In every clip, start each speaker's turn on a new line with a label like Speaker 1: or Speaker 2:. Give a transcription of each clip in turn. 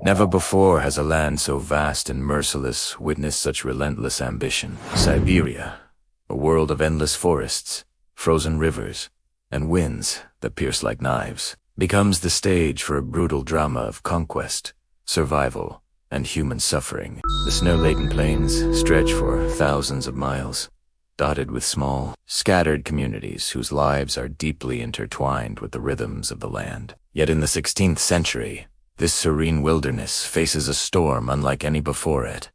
Speaker 1: Never before has a land so vast and merciless witnessed such relentless ambition. Siberia, a world of endless forests, frozen rivers, and winds that pierce like knives, becomes the stage for a brutal drama of conquest, survival, and human suffering. The snow-laden plains stretch for thousands of miles, dotted with small, scattered communities whose lives are deeply intertwined with the rhythms of the land. Yet in the 16th century, this serene wilderness faces a storm unlike any before it.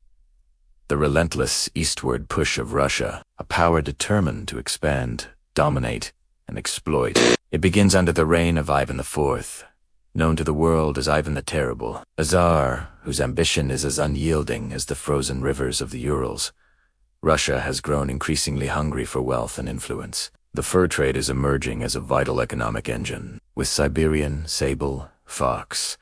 Speaker 1: The relentless eastward push of Russia, a power determined to expand, dominate, and exploit. It begins under the reign of Ivan IV, known to the world as Ivan the Terrible, a czar whose ambition is as unyielding as the frozen rivers of the Urals. Russia has grown increasingly hungry for wealth and influence. The fur trade is emerging as a vital economic engine, with Siberian, sable, fox,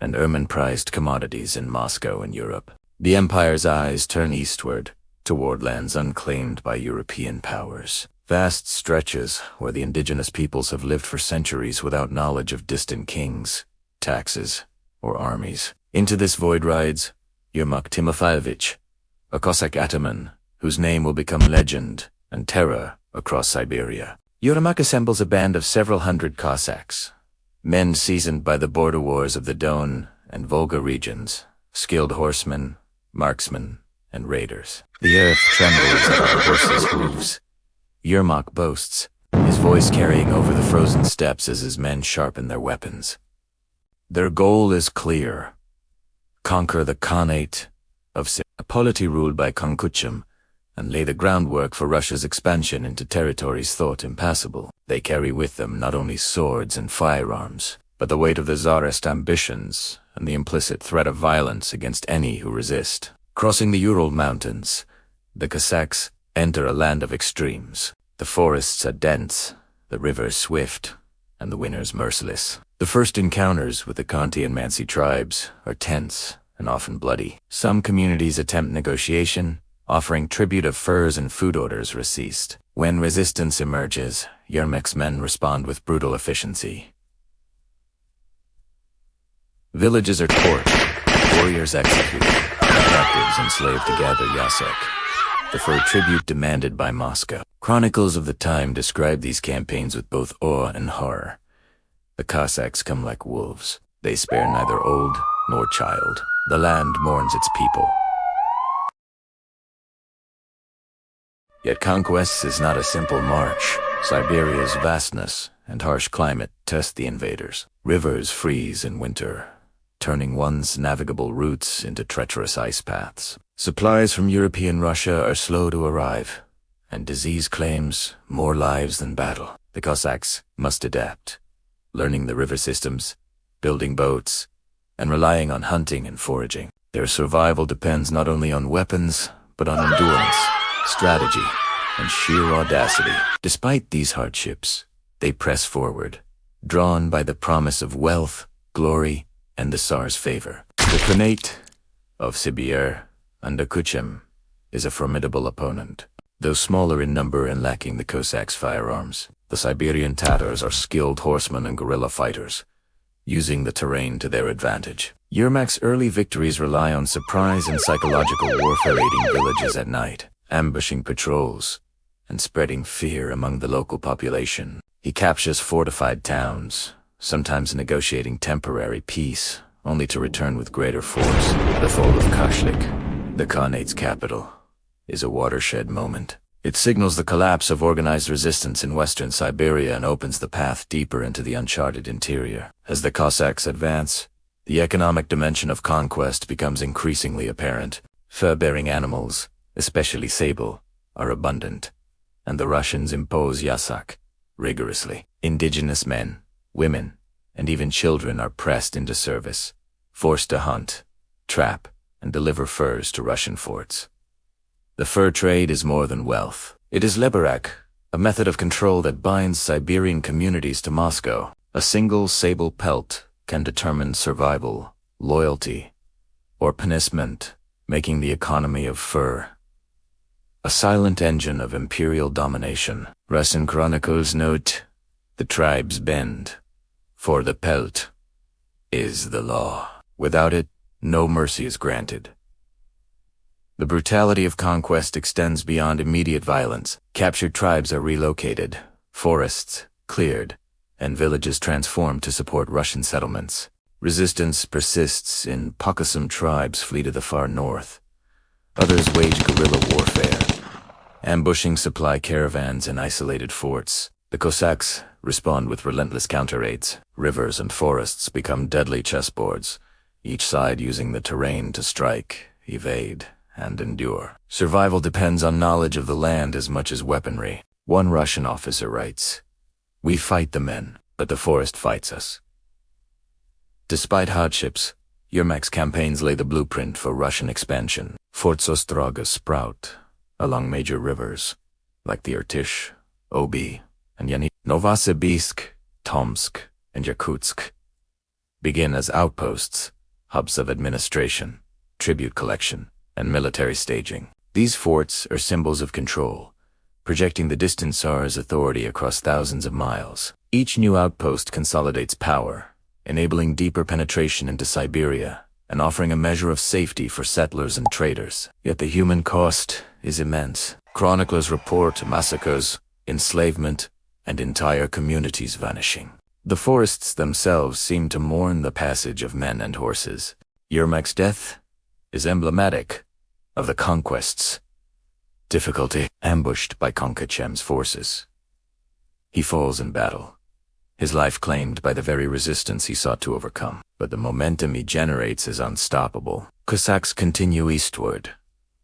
Speaker 1: and ermine-prized commodities in Moscow and Europe. The empire's eyes turn eastward, toward lands unclaimed by European powers. Vast stretches where the indigenous peoples have lived for centuries without knowledge of distant kings, taxes, or armies. Into this void rides Yermak Timofeyevich, a Cossack ataman whose name will become legend and terror across Siberia. Yermak assembles a band of several hundred Cossacks, men seasoned by the border wars of the Don and Volga regions, skilled horsemen, marksmen, and raiders. The earth trembles at the horses' hooves. Yermak boasts, his voice carrying over the frozen steppes as his men sharpen their weapons. Their goal is clear: conquer the Khanate of Sibir, a polity ruled by Conquest, and lay the groundwork for Russia's expansion into territories thought impassable. They carry with them not only swords and firearms, but the weight of the Tsarist ambitions and the implicit threat of violence against any who resist. Crossing the Ural Mountains, the Cossacks enter a land of extremes. The forests are dense, the rivers swift, and the winters merciless. The first encounters with the Khanate and Mansi tribes are tense and often bloody. Some communities attempt negotiation, offering tribute of furs and food orders ceased. When resistance emerges, Yermak's men respond with brutal efficiency. Villages are torched, warriors executed, captives enslaved to gather yasak, the fur tribute demanded by Moscow. Chronicles of the time describe these campaigns with both awe and horror. The Cossacks come like wolves. They spare neither old nor child. The land mourns its people. Yet conquest is not a simple march. Siberia's vastness and harsh climate test the invaders. Rivers freeze in winter, turning once navigable routes into treacherous ice paths. Supplies from European Russia are slow to arrive, and disease claims more lives than battle. The Cossacks must adapt, learning the river systems, building boats, and relying on hunting and foraging. Their survival depends not only on weapons, but on endurance, strategy, and sheer audacity. Despite these hardships, they press forward, drawn by the promise of wealth, glory, and the Tsar's favor. The Khanate of Sibir under Kuchem is a formidable opponent. Though smaller in number and lacking the Cossacks' firearms, the Siberian Tatars are skilled horsemen and guerrilla fighters, using the terrain to their advantage. Yermak's early victories rely on surprise and psychological warfare, raiding villages at night, ambushing patrols, and spreading fear among the local population. He captures fortified towns, sometimes negotiating temporary peace, only to return with greater force. The fall of Kashlik, the Khanate's capital, is a watershed moment. It signals the collapse of organized resistance in western Siberia and opens the path deeper into the uncharted interior. As the Cossacks advance, the economic dimension of conquest becomes increasingly apparent. Fur-bearing animals, especially sable, are abundant, and the Russians impose yasak rigorously. Indigenous men, women, and even children are pressed into service, forced to hunt, trap, and deliver furs to Russian forts. The fur trade is more than wealth. It is leberak, a method of control that binds Siberian communities to Moscow. A single sable pelt can determine survival, loyalty, or punishment, making the economy of fur a silent engine of imperial domination. Russian chronicles note, the tribes bend, for the pelt is the law. Without it, no mercy is granted. The brutality of conquest extends beyond immediate violence. Captured tribes are relocated, forests cleared, and villages transformed to support Russian settlements. Resistance persists in Pakistan. Tribes flee to the far north. Others wage guerrilla warfare, ambushing supply caravans in isolated forts. The Cossacks respond with relentless counter-raids. Rivers and forests become deadly chessboards, each side using the terrain to strike, evade, and endure. Survival depends on knowledge of the land as much as weaponry. One Russian officer writes, "We fight the men, but the forest fights us." Despite hardships, Yermak's campaigns lay the blueprint for Russian expansion. Forts Ostroga sprout along major rivers, like the Irtysh, Obi, and Yenisei. Novosibirsk, Tomsk, and Yakutsk begin as outposts, hubs of administration, tribute collection, and military staging. These forts are symbols of control, projecting the distant Tsar's authority across thousands of miles. Each new outpost consolidates power, enabling deeper penetration into Siberia and offering a measure of safety for settlers and traders. Yet the human cost is immense. Chroniclers report massacres, enslavement, and entire communities vanishing. The forests themselves seem to mourn the passage of men and horses. Yermak's death is emblematic of the conquest's difficulty. Ambushed by Conquest's forces, he falls in battle, his life claimed by the very resistance he sought to overcome. But the momentum he generates is unstoppable. Cossacks continue eastward,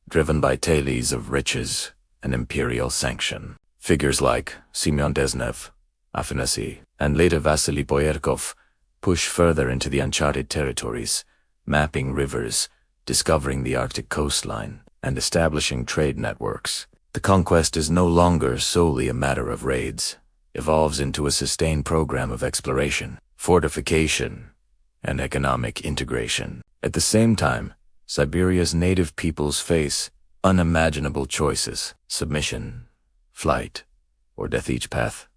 Speaker 1: driven by tales of riches and imperial sanction. Figures like Semyon Desnev, Afanasy, and later Vasily Boyarkov push further into the uncharted territories, mapping rivers, discovering the Arctic coastline, and establishing trade networks. The conquest is no longer solely a matter of raids, evolves into a sustained program of exploration, fortification, and economic integration. At the same time, Siberia's native peoples face unimaginable choices: submission, flight, or death. Each path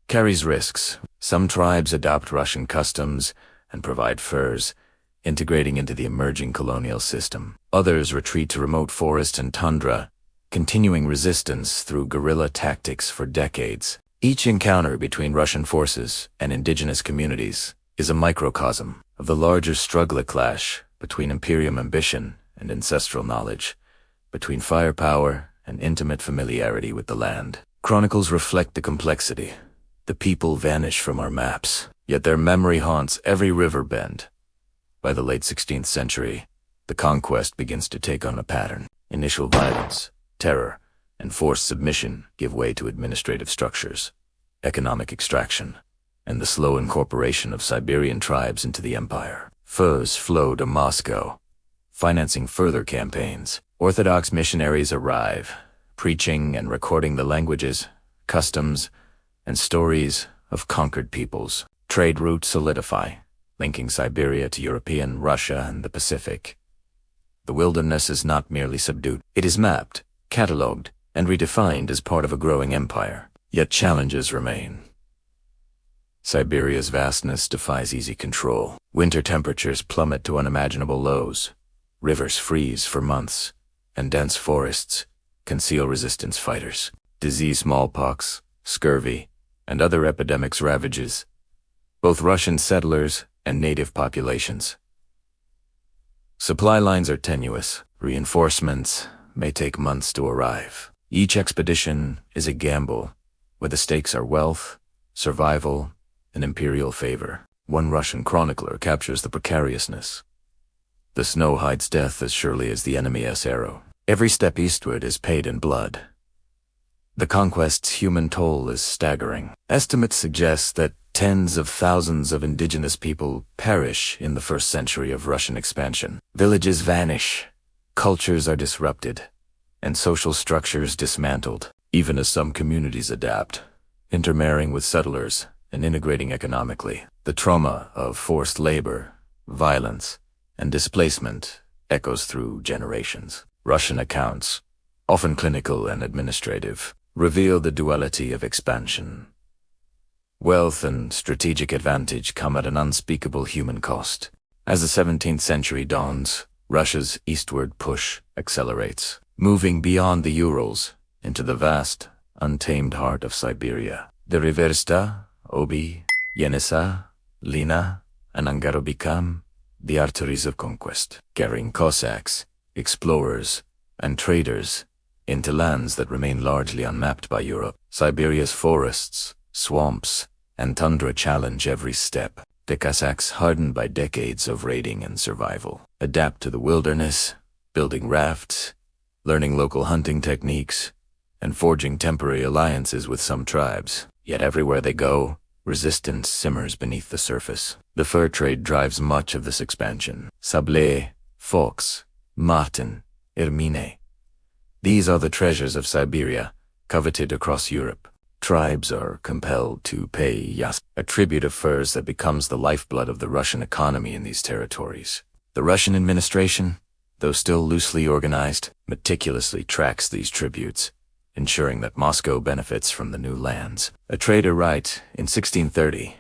Speaker 1: carries risks. Some tribes adopt Russian customs and provide furs, integrating into the emerging colonial system. Others retreat to remote forest and tundra, continuing resistance through guerrilla tactics for decades. Each encounter between Russian forces and indigenous communities is a microcosm of the larger struggle, clash between imperial ambition and ancestral knowledge, between firepower and intimate familiarity with the land. Chronicles reflect the complexity. The people vanish from our maps, yet their memory haunts every river bend. By the late 16th century, the conquest begins to take on a pattern. Initial violence, terror, and forced submission give way to administrative structures, economic extraction, and the slow incorporation of Siberian tribes into the empire. Furs flow to Moscow, financing further campaigns. Orthodox missionaries arrive, preaching and recording the languages, customs, and stories of conquered peoples. Trade routes solidify, linking Siberia to European, Russia, and the Pacific. The wilderness is not merely subdued. It is mapped, catalogued, and redefined as part of a growing empire. Yet challenges remain. Siberia's vastness defies easy control. Winter temperatures plummet to unimaginable lows. Rivers freeze for months, and dense forests conceal resistance fighters. Disease, smallpox, scurvy, and other epidemics ravages both Russian settlers and native populations. Supply lines are tenuous. Reinforcements may take months to arrive. Each expedition is a gamble, where the stakes are wealth, survival, and imperial favor. One Russian chronicler captures the precariousness. The snow hides death as surely as the enemy's arrow. Every step eastward is paid in blood. The conquest's human toll is staggering. Estimates suggest that tens of thousands of indigenous people perish in the first century of Russian expansion. Villages vanish, cultures are disrupted, and social structures dismantled, even as some communities adapt, intermarrying with settlers and integrating economically. The trauma of forced labor, violence, and displacement echoes through generations. Russian accounts, often clinical and administrative, reveal the duality of expansion. Wealth and strategic advantage come at an unspeakable human cost. As the 17th century dawns, Russia's eastward push accelerates, moving beyond the Urals into the vast, untamed heart of Siberia. The Riversta, Obi, Yenisei, Lena, and Angaro become the arteries of conquest, carrying Cossacks, explorers, and traders into lands that remain largely unmapped by Europe. Siberia's forests, swamps, and tundra challenge every step. The Cossacks, hardened by decades of raiding and survival, adapt to the wilderness, building rafts, learning local hunting techniques, and forging temporary alliances with some tribes. Yet everywhere they go, resistance simmers beneath the surface. The fur trade drives much of this expansion. Sable, fox, marten, ermine. These are the treasures of Siberia, coveted across Europe. Tribes are compelled to pay yas, a tribute of furs that becomes the lifeblood of the Russian economy in these territories. The Russian administration, though still loosely organized, meticulously tracks these tributes, ensuring that Moscow benefits from the new lands. A trader writes, in 1630,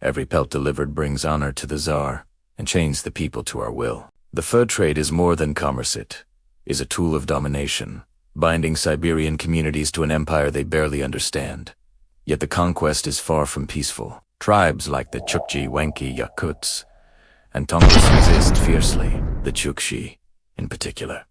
Speaker 1: every pelt delivered brings honor to the Tsar and chains the people to our will. The fur trade is more than commerce, it is a tool of domination, binding Siberian communities to an empire they barely understand. Yet the conquest is far from peaceful. Tribes like the Chukchi, Yakuts, and Tongus resist fiercely, the Chukchi, in particular,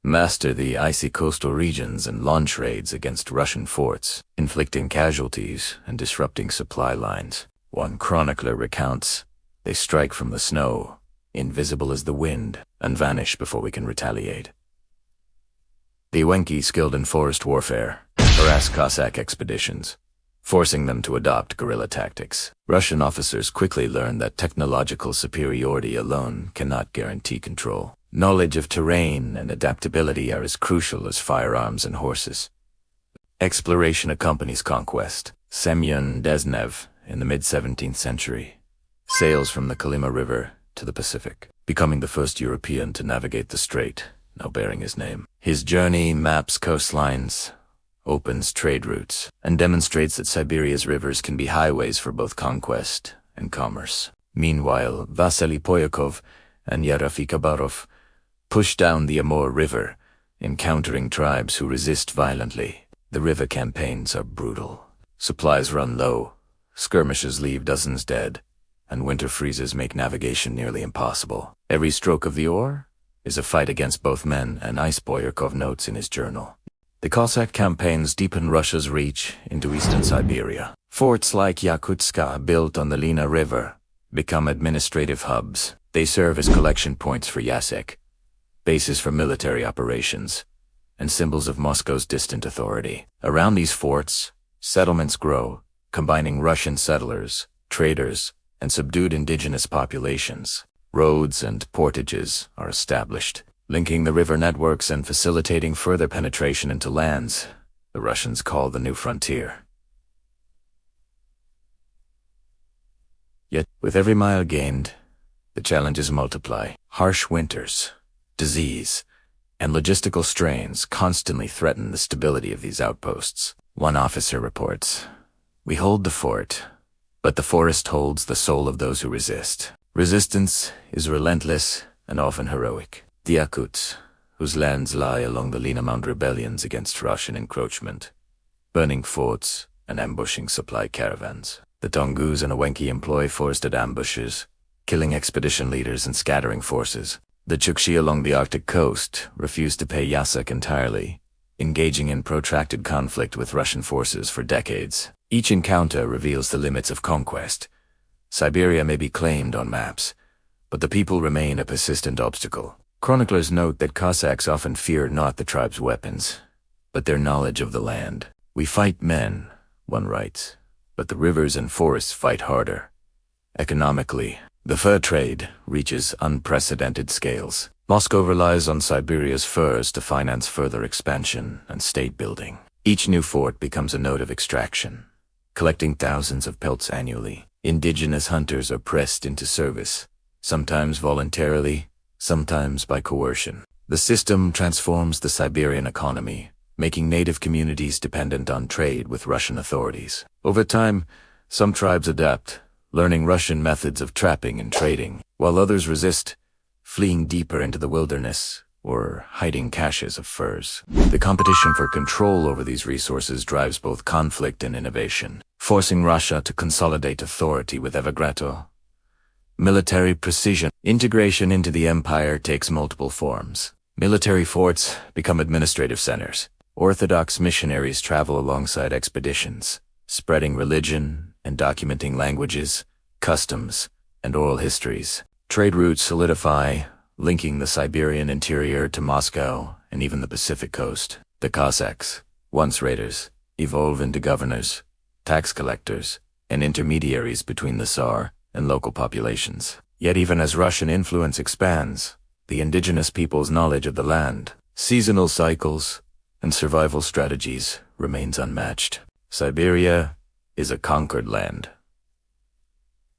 Speaker 1: master the icy coastal regions and launch raids against Russian forts, inflicting casualties and disrupting supply lines. One chronicler recounts, they strike from the snow, invisible as the wind, and vanish before we can retaliate. The Ewenki, skilled in forest warfare, harass Cossack expeditions, forcing them to adopt guerrilla tactics. Russian officers quickly learn that technological superiority alone cannot guarantee control. Knowledge of terrain and adaptability are as crucial as firearms and horses. Exploration accompanies conquest. Semyon Desnev, in the mid-17th century, sails from the Kolyma River to the Pacific, becoming the first European to navigate the strait, now bearing his name. His journey maps coastlines, opens trade routes, and demonstrates that Siberia's rivers can be highways for both conquest and commerce. Meanwhile, Vasily Poyakov and Yerafik Abarov push down the Amur River, encountering tribes who resist violently. The river campaigns are brutal. Supplies run low, skirmishes leave dozens dead, and winter freezes make navigation nearly impossible. Every stroke of the oar is a fight against both men, and Poyakov notes in his journal. The Cossack campaigns deepen Russia's reach into eastern Siberia. Forts like Yakutska, built on the Lena River, become administrative hubs. They serve as collection points for Yasek, bases for military operations, and symbols of Moscow's distant authority. Around these forts, settlements grow, combining Russian settlers, traders, and subdued indigenous populations. Roads and portages are established, linking the river networks and facilitating further penetration into lands the Russians call the new frontier. Yet, with every mile gained, the challenges multiply. Harsh winters, disease, and logistical strains constantly threaten the stability of these outposts. One officer reports, "We hold the fort, but the forest holds the soul of those who resist." Resistance is relentless and often heroic. The Yakuts, whose lands lie along the Lena Mound rebellions against Russian encroachment, burning forts and ambushing supply caravans. The Tongus and Ewenki employ forested ambushes, killing expedition leaders and scattering forces. The Chukchi along the Arctic coast refuse to pay Yasek entirely, engaging in protracted conflict with Russian forces for decades. Each encounter reveals the limits of conquest. Siberia may be claimed on maps, but the people remain a persistent obstacle. Chroniclers note that Cossacks often fear not the tribe's weapons, but their knowledge of the land. "We fight men," one writes, "but the rivers and forests fight harder." Economically, the fur trade reaches unprecedented scales. Moscow relies on Siberia's furs to finance further expansion and state building. Each new fort becomes a node of extraction, collecting thousands of pelts annually. Indigenous hunters are pressed into service, sometimes voluntarily, sometimes by coercion. The system transforms the Siberian economy, making native communities dependent on trade with Russian authorities. Over time, some tribes adapt, learning Russian methods of trapping and trading, while others resist, fleeing deeper into the wilderness or hiding caches of furs. The competition for control over these resources drives both conflict and innovation, forcing Russia to consolidate authority with Evagratto. Military precision. Integration into the empire takes multiple forms. Military forts become administrative centers. Orthodox missionaries travel alongside expeditions, spreading religion and documenting languages, customs, and oral histories. Trade routes solidify, linking the Siberian interior to Moscow and even the Pacific coast. The Cossacks, once raiders, evolve into governors, tax collectors, and intermediaries between the Tsar and local populations. Yet even as Russian influence expands, the indigenous people's knowledge of the land, seasonal cycles, and survival strategies remains unmatched. Siberia is a conquered land.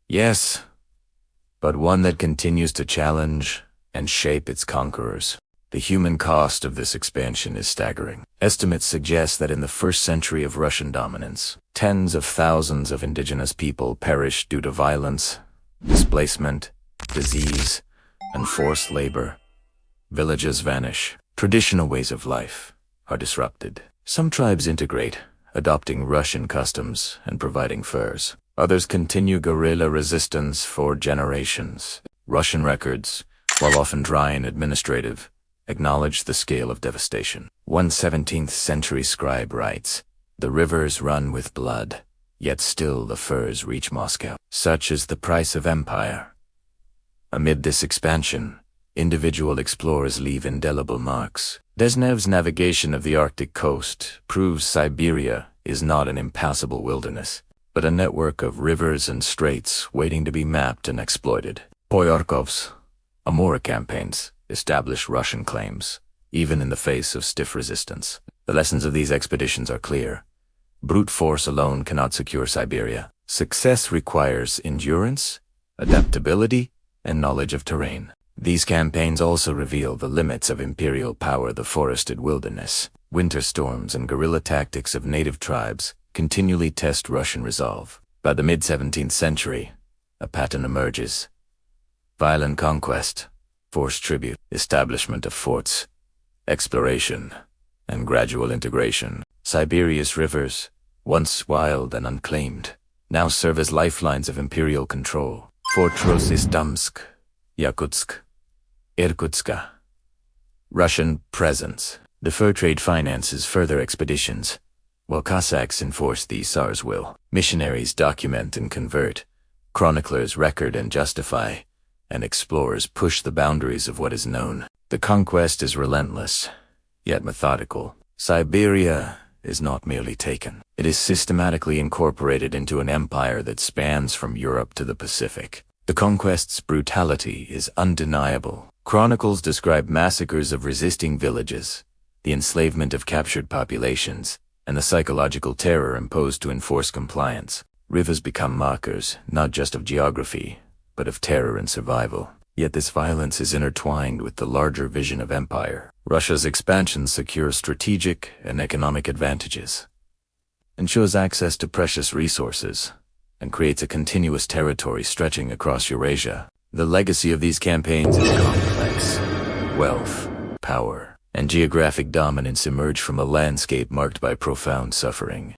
Speaker 1: Yes, but one that continues to challenge and shape its conquerors. The human cost of this expansion is staggering. Estimates suggest that in the first century of Russian dominance, tens of thousands of indigenous people perished due to violence, displacement, disease, and forced labor. Villages vanish. Traditional ways of life are disrupted. Some tribes integrate, adopting Russian customs and providing furs. Others continue guerrilla resistance for generations. Russian records, while often dry and administrative, acknowledge the scale of devastation. One 17th century scribe writes, "The rivers run with blood, yet still the furs reach Moscow." Such is the price of empire. Amid this expansion, individual explorers leave indelible marks. Desnev's navigation of the Arctic coast proves Siberia is not an impassable wilderness, but a network of rivers and straits waiting to be mapped and exploited. Poyorkov's Amur campaigns establish Russian claims, even in the face of stiff resistance. The lessons of these expeditions are clear. Brute force alone cannot secure Siberia. Success requires endurance, adaptability, and knowledge of terrain. These campaigns also reveal the limits of imperial power. The forested wilderness, winter storms, and guerrilla tactics of native tribes continually test Russian resolve. By the mid-17th century, a pattern emerges. Violent conquest, forced tribute, establishment of forts, exploration, and gradual integration. Siberia's rivers, once wild and unclaimed, now serve as lifelines of imperial control. Fortresses Damsk, Yakutsk, Irkutsk. Russian presence. The fur trade finances further expeditions, while Cossacks enforce the Tsar's will. Missionaries document and convert, chroniclers record and justify, and explorers push the boundaries of what is known. The conquest is relentless, yet methodical. Siberia is not merely taken. It is systematically incorporated into an empire that spans from Europe to the Pacific. The conquest's brutality is undeniable. Chronicles describe massacres of resisting villages, the enslavement of captured populations, and the psychological terror imposed to enforce compliance. Rivers become markers, not just of geography, but of terror and survival. Yet this violence is intertwined with the larger vision of empire. Russia's expansion secures strategic and economic advantages, ensures access to precious resources, and creates a continuous territory stretching across Eurasia. The legacy of these campaigns is complex. Wealth, power, and geographic dominance emerge from a landscape marked by profound suffering.